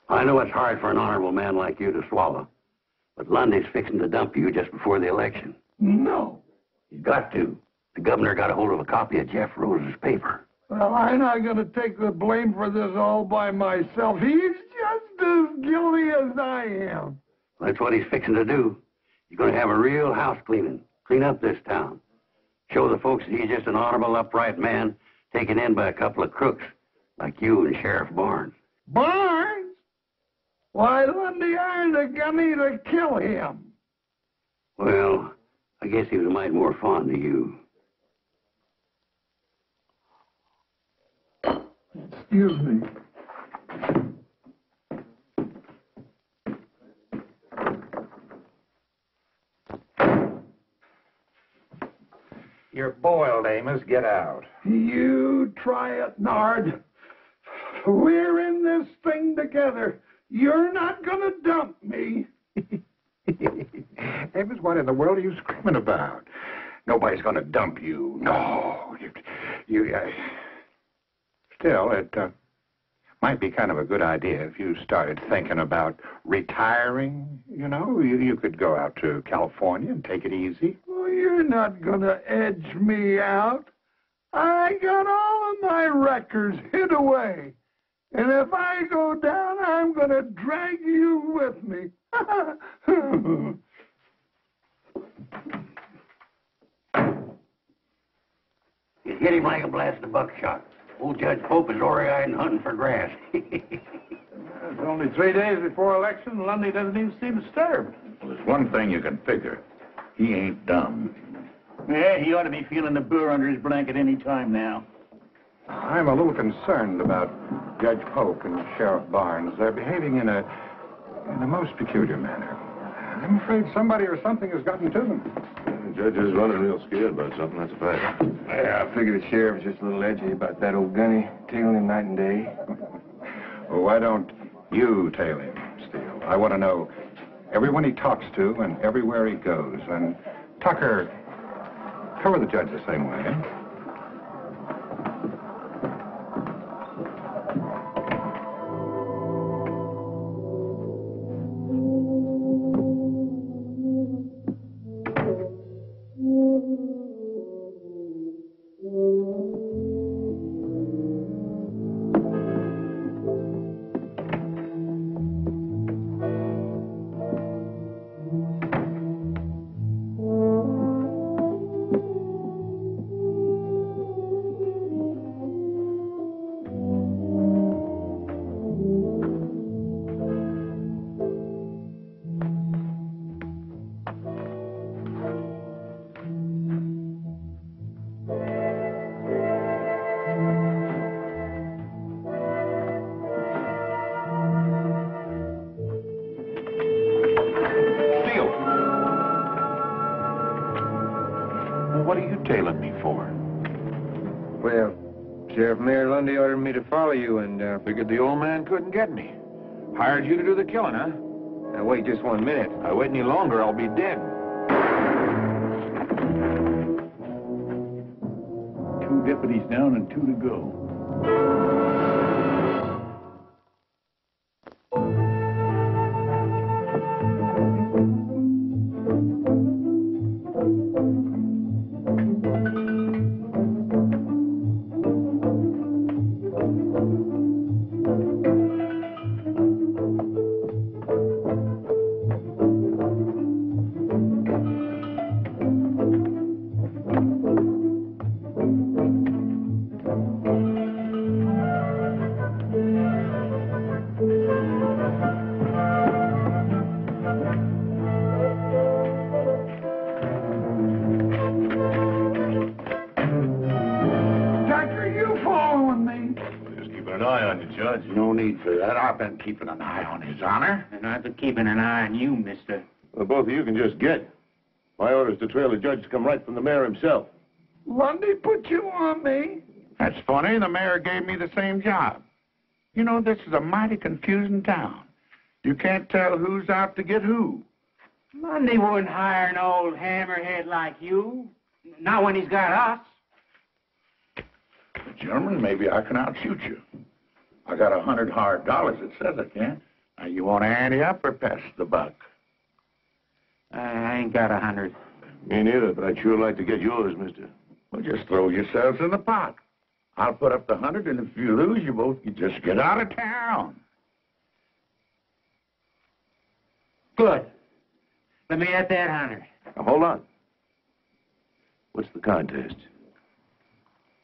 I know it's hard for an honorable man like you to swallow, but Lundy's fixing to dump you just before the election. No. He's got to. The governor got a hold of a copy of Jeff Rose's paper. Well, I'm not going to take the blame for this all by myself. He's just as guilty as I am. That's what he's fixing to do. He's going to have a real house cleaning. Clean up this town. Show the folks that he's just an honorable, upright man taken in by a couple of crooks like you and Sheriff Barnes. Barnes? Why, Lundy hired a gunny to kill him. Well, I guess he was a mite more fond of you. Excuse me. You're boiled, Amos. Get out. You try it, Nard. We're in this thing together. You're not going to dump me. Amos, what in the world are you screaming about? Nobody's going to dump you. No. Still, it might be kind of a good idea if you started thinking about retiring. You know, you could go out to California and take it easy. Well, you're not going to edge me out. I got all of my records hid away. And if I go down, I'm going to drag you with me. You hit him like a blast of buckshot. Old Judge Pope is already hunting for grass. It's only 3 days before election. Lundy doesn't even seem disturbed. Well, there's one thing you can figure. He ain't dumb. Yeah, he ought to be feeling the burr under his blanket any time now. I'm a little concerned about Judge Pope and Sheriff Barnes. They're behaving in a most peculiar manner. I'm afraid somebody or something has gotten to them. The judge is running real scared about something, that's a fact. Yeah, I figure the sheriff's just a little edgy about that old gunny, tailing him night and day. Well, why don't you tail him, Steele? I want to know everyone he talks to and everywhere he goes. And Tucker, cover the judge the same way, eh? What are you tailing me for? Well, Sheriff Mayor Lundy ordered me to follow you and, Figured the old man couldn't get me. Hired you to do the killing, huh? Now, wait just 1 minute. I wait any longer, I'll be dead. 2 deputies down and 2 to go. Judge, no need for that. I've been keeping an eye on His Honor. And I've been keeping an eye on you, mister. Well, both of you can just get. My orders to trail the judge come right from the mayor himself. Lundy put you on me. That's funny. The mayor gave me the same job. You know, this is a mighty confusing town. You can't tell who's out to get who. Lundy wouldn't hire an old hammerhead like you. Not when he's got us. Gentlemen, maybe I can outshoot you. I got $100 hard dollars that says I can. Now, you want to ante up or pass the buck? I ain't got 100. Me neither, but I'd sure like to get yours, mister. Well, just throw yourselves in the pot. I'll put up the 100, and if you lose, you just get out of town. Good. Let me at that 100. Now, hold on. What's the contest?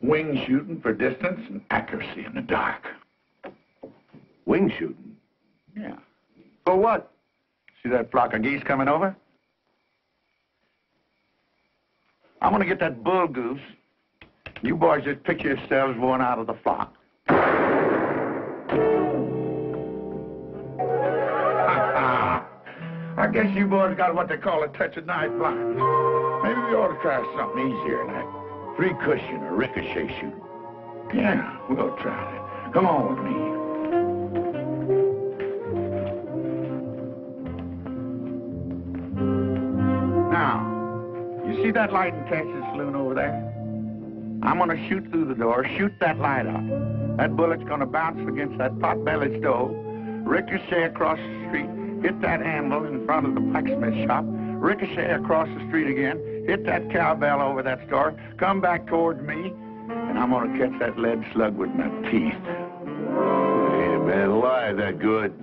Wing shooting for distance and accuracy in the dark. Wing shooting? Yeah. For what? See that flock of geese coming over? I'm going to get that bull goose. You boys just picture yourselves going out of the flock. I guess you boys got what they call a touch of night blindness. Maybe we ought to try something easier, like 3 cushion or ricochet shooting. Yeah, we'll try that. Come on with me. Now, you see that light in Texas saloon over there? I'm going to shoot through the door, shoot that light out. That bullet's going to bounce against that pot-bellied stove, ricochet across the street, hit that anvil in front of the blacksmith shop, ricochet across the street again, hit that cowbell over that store, come back towards me, and I'm going to catch that lead slug with my teeth. Hey, man, alive that good.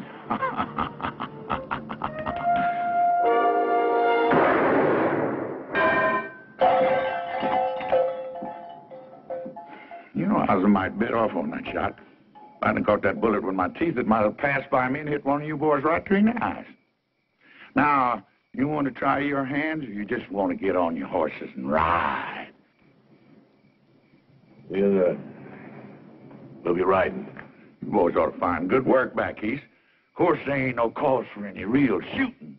You know, I was a mite bit off on that shot. If I hadn't caught that bullet with my teeth, it might have passed by me and hit one of you boys right between the eyes. Now, you want to try your hands, or you just want to get on your horses and ride? We'll be riding. You boys ought to find good work back east. Of course, there ain't no cause for any real shooting.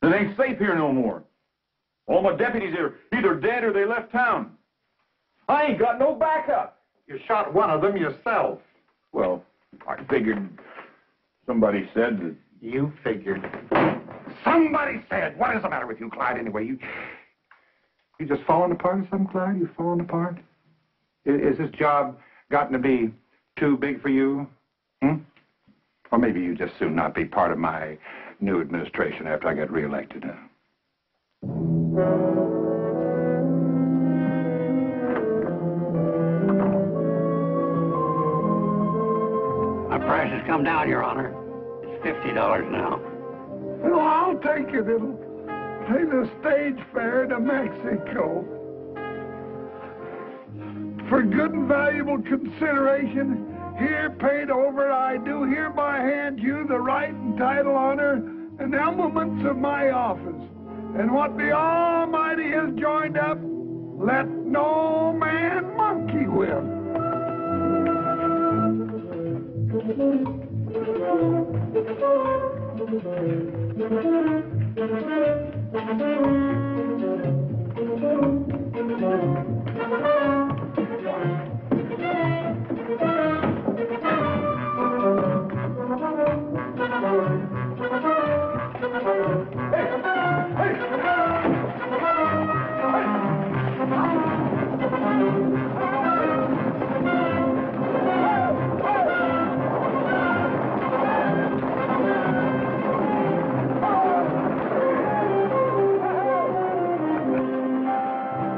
It ain't safe here no more. All my deputies are either dead or they left town. I ain't got no backup. You shot one of them yourself. Well, I figured somebody said that... You figured. Somebody said. What is the matter with you, Clyde, anyway? You just falling apart or something, Clyde? You falling apart? Is this job gotten to be too big for you? Or maybe you just soon not be part of my new administration after I get reelected, huh? My price has come down, Your Honor. It's $50 now. Well, I'll take it. It'll pay the stage fare to Mexico. For good and valuable consideration, here paid over, I do hereby hand you the right and title, honor, and emoluments of my office. And what the Almighty has joined up, let no man monkey with.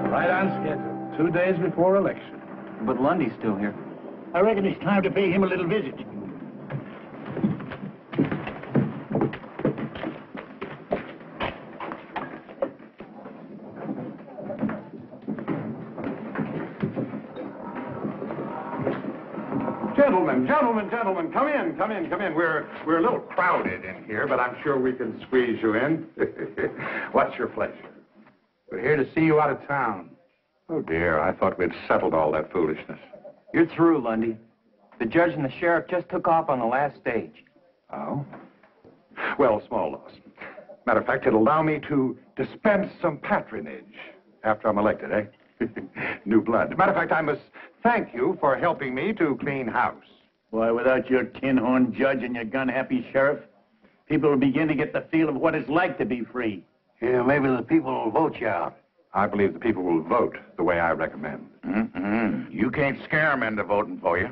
Right on schedule. 2 days before election. But Lundy's still here. I reckon it's time to pay him a little visit. Gentlemen, come in. We're a little crowded in here, but I'm sure we can squeeze you in. What's your pleasure? We're here to see you out of town. Oh, dear, I thought we'd settled all that foolishness. You're through, Lundy. The judge and the sheriff just took off on the last stage. Oh? Well, small loss. Matter of fact, it'll allow me to dispense some patronage after I'm elected, eh? New blood. Matter of fact, I must thank you for helping me to clean house. Why, without your tin-horn judge and your gun-happy sheriff, people will begin to get the feel of what it's like to be free. Yeah, maybe the people will vote you out. I believe the people will vote the way I recommend. You can't scare them into voting for you.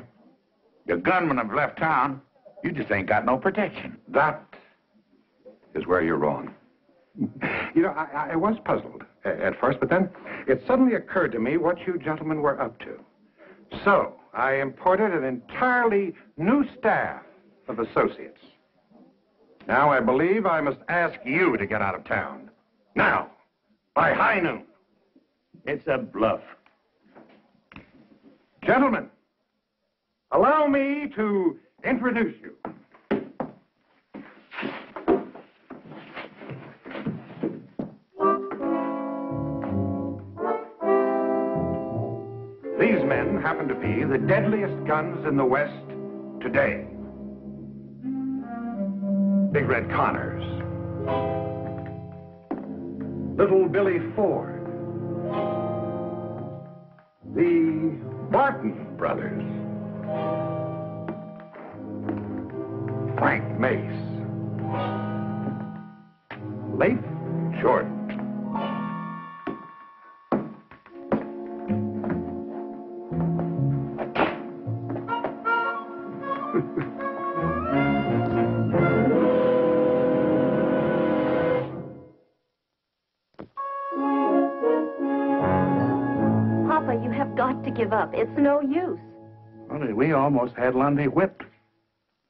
The gunmen have left town. You just ain't got no protection. That is where you're wrong. You know, I was puzzled at first, but then it suddenly occurred to me what you gentlemen were up to. So, I imported an entirely new staff of associates. Now I believe I must ask you to get out of town. Now, by high noon. It's a bluff. Gentlemen, allow me to introduce you. These men happen to be the deadliest guns in the West today. Big Red Connors, Little Billy Ford, the Barton brothers, Frank Mace, Leif Jordan. Give up. It's no use. Honey, we almost had Lundy whipped.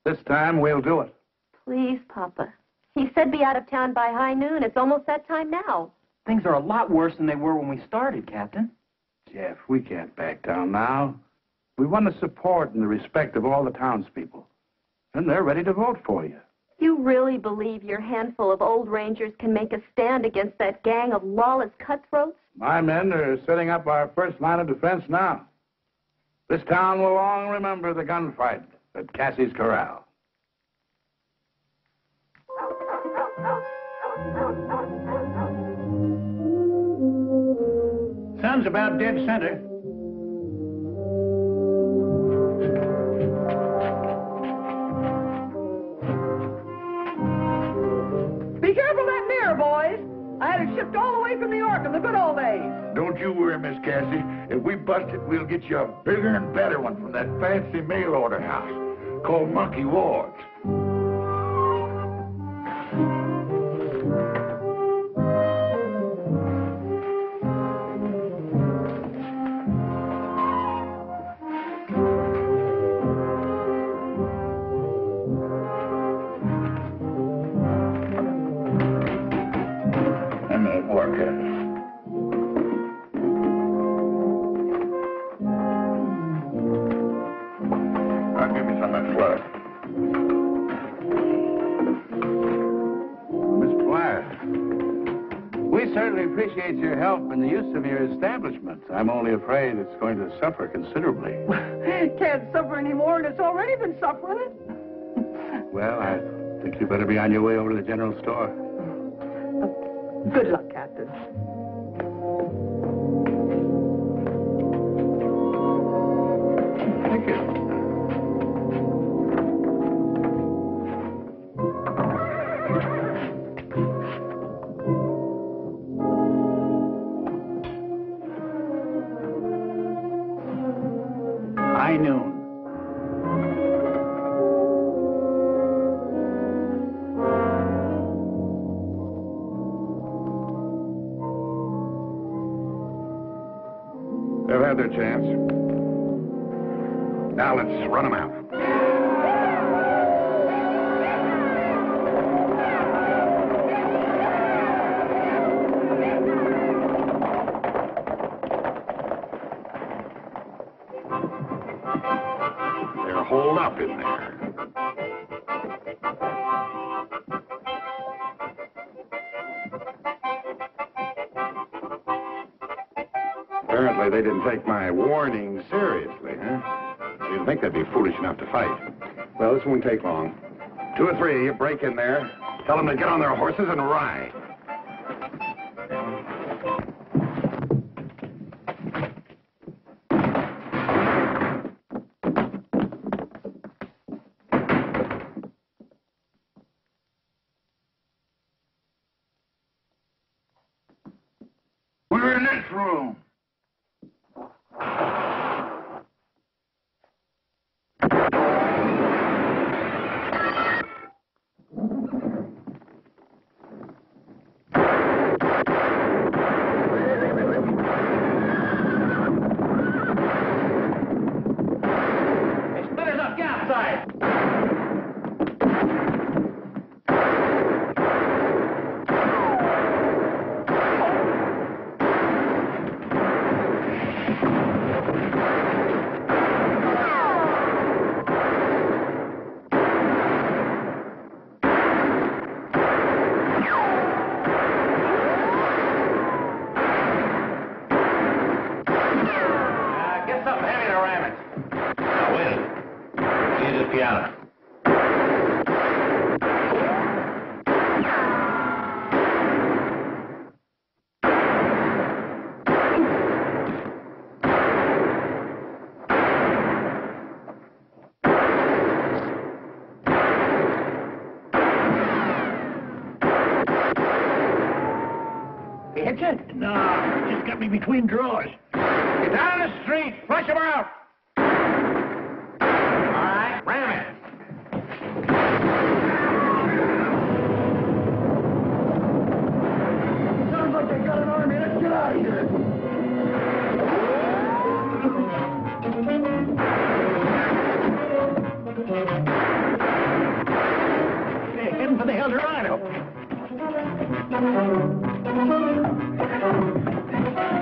This time, we'll do it. Please, Papa. He said be out of town by high noon. It's almost that time now. Things are a lot worse than they were when we started, Captain. Jeff, we can't back down now. We won the support and the respect of all the townspeople. And they're ready to vote for you. You really believe your handful of old rangers can make a stand against that gang of lawless cutthroats? My men are setting up our first line of defense now. This town will long remember the gunfight at Cassie's Corral. Sun's about dead center. Be careful of that mirror, boys. I had it shipped all the way from New York in the good old days. Don't you worry, Miss Cassie. If we bust it, we'll get you a bigger and better one from that fancy mail order house called Monkey Ward's. Appreciate your help in the use of your establishment. I'm only afraid it's going to suffer considerably. Can't suffer anymore, and it's already been suffering it. Well, I think you better be on your way over to the general store. Good luck, Captain. Thank you. High noon. They've had their chance. Now let's run them out. They're holed up in there. Apparently they didn't take my warning seriously, huh? I didn't think they'd be foolish enough to fight. Well, this won't take long. 2 or 3 of you break in there, tell them to get on their horses and ride. We're in this room. the piano. Hit you? No, just got me between drawers. Get down the street. Flush him out. All right, ram it. Sounds like they got an army. Let's get out of here. They're heading for the Eldorado.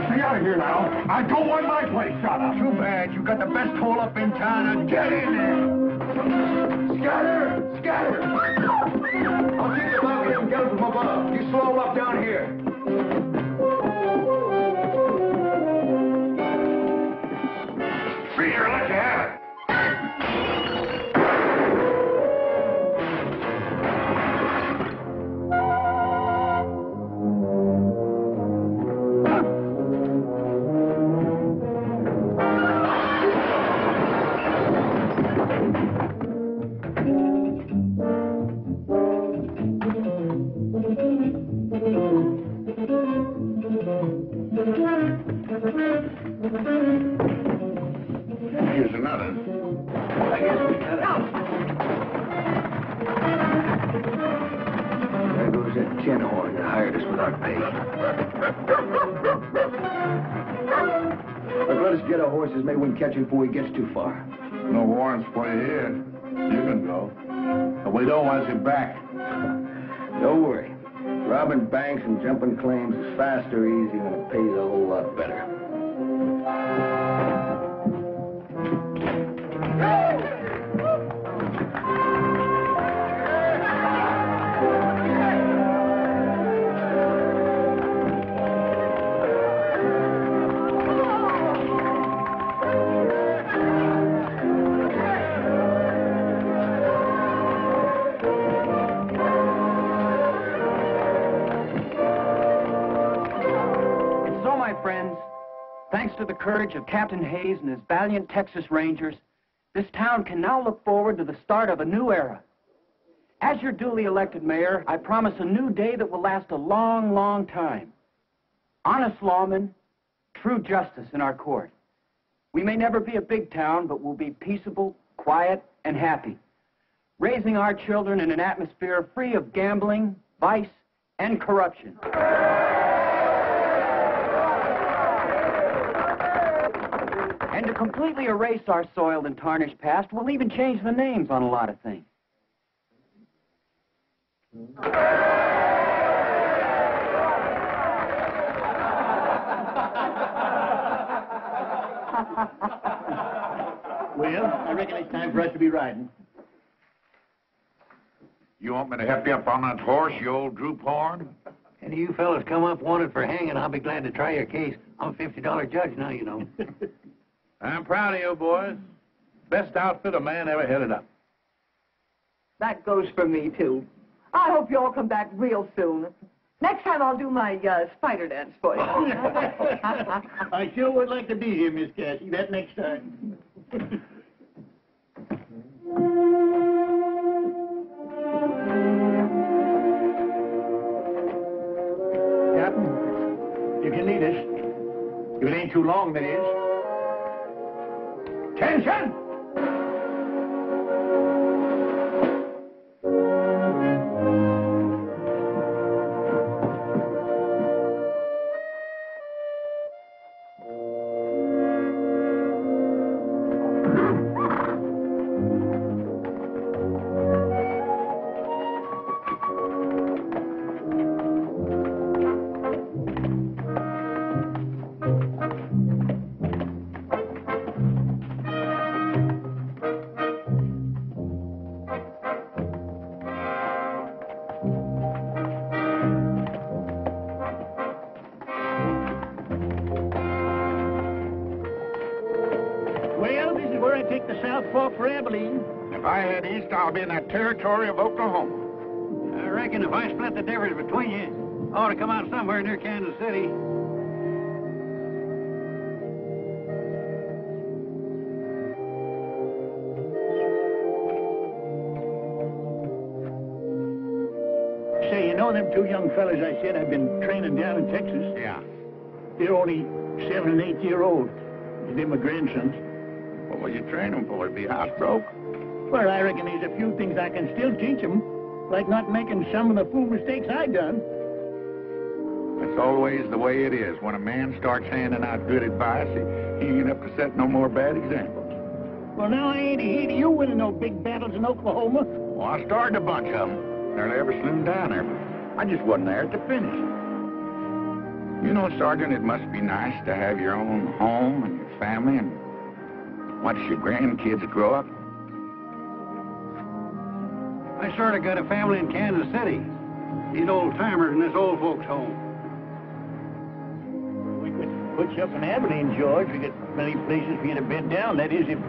Stay out of here now. I don't want my place shot up. Too bad. You got the best hole up in town. Now get in there. Scatter! Scatter! I'll keep the bucket and get from above. You slow up down here. Fear, let you have it. Here's another. I guess we got out. There goes that tin horn that hired us without pay. But let us get our horses. Maybe we can catch him before he gets too far. No warrants for you here. You can go. But we don't want you back. Don't worry. Robbing banks and jumping claims is fast or easy, and it pays a whole lot better. Thanks to the courage of Captain Hayes and his valiant Texas Rangers, this town can now look forward to the start of a new era. As your duly elected mayor, I promise a new day that will last a long, long time. Honest lawmen, true justice in our court. We may never be a big town, but we'll be peaceable, quiet, and happy, raising our children in an atmosphere free of gambling, vice, and corruption. And to completely erase our soiled and tarnished past, we'll even change the names on a lot of things. Well, I reckon it's time for us to be riding. You want me to help you up on that horse, you old droop horn? Any of you fellas come up wanted for hanging, I'll be glad to try your case. I'm a $50 judge now, you know. I'm proud of you, boys. Best outfit a man ever headed up. That goes for me, too. I hope you all come back real soon. Next time I'll do my spider dance for you. I sure would like to be here, Miss Cassie. That next time. Captain, if you need us, if it ain't too long, that is. Attention! Well, this is where I take the South Fork for Abilene. If I head east, I'll be in that territory of Oklahoma. I reckon if I split the difference between you, I ought to come out somewhere near Kansas City. Say, you know them two young fellas I said I've been training down in Texas? Yeah. They're only 7 and 8 year old. They're my grandsons. What will you train them for? To be housebroke? Well, I reckon there's a few things I can still teach them, like not making some of the fool mistakes I done. That's always the way it is. When a man starts handing out good advice, he ain't up to set no more bad examples. Well, now I ain't heard of you winning no big battles in Oklahoma. Well, I started a bunch of them. Nearly every saloon down there, but I just wasn't there at the finish. You know, Sergeant, it must be nice to have your own home and your family and watch your grandkids grow up. I sort of got a family in Kansas City. These old-timers in this old folks' home. We could put you up in Abilene, George. We got plenty of places for you to bed down. That is, if...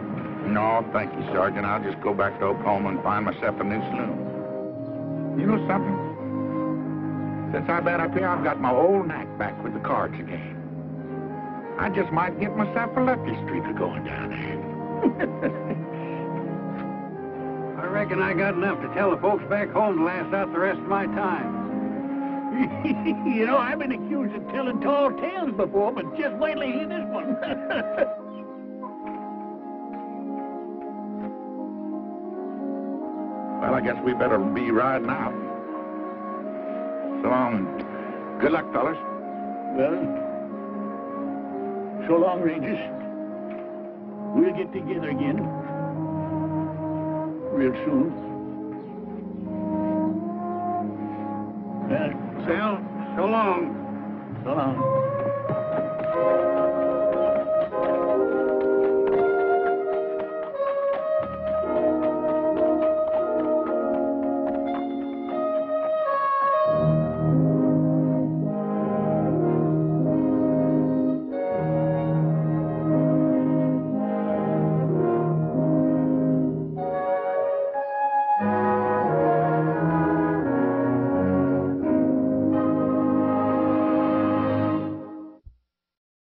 No, thank you, Sergeant. I'll just go back to Oklahoma and find myself a new saloon. You know something? Since I've been up here, I've got my old knack back with the cards again. I just might get myself a lucky streak of going down there. I reckon I got enough to tell the folks back home to last out the rest of my time. You know, I've been accused of telling tall tales before, but just wait till you hear this one. Well, I guess we better be riding out. So long, and good luck, fellas. Well, so long, Rangers. We'll get together again real soon.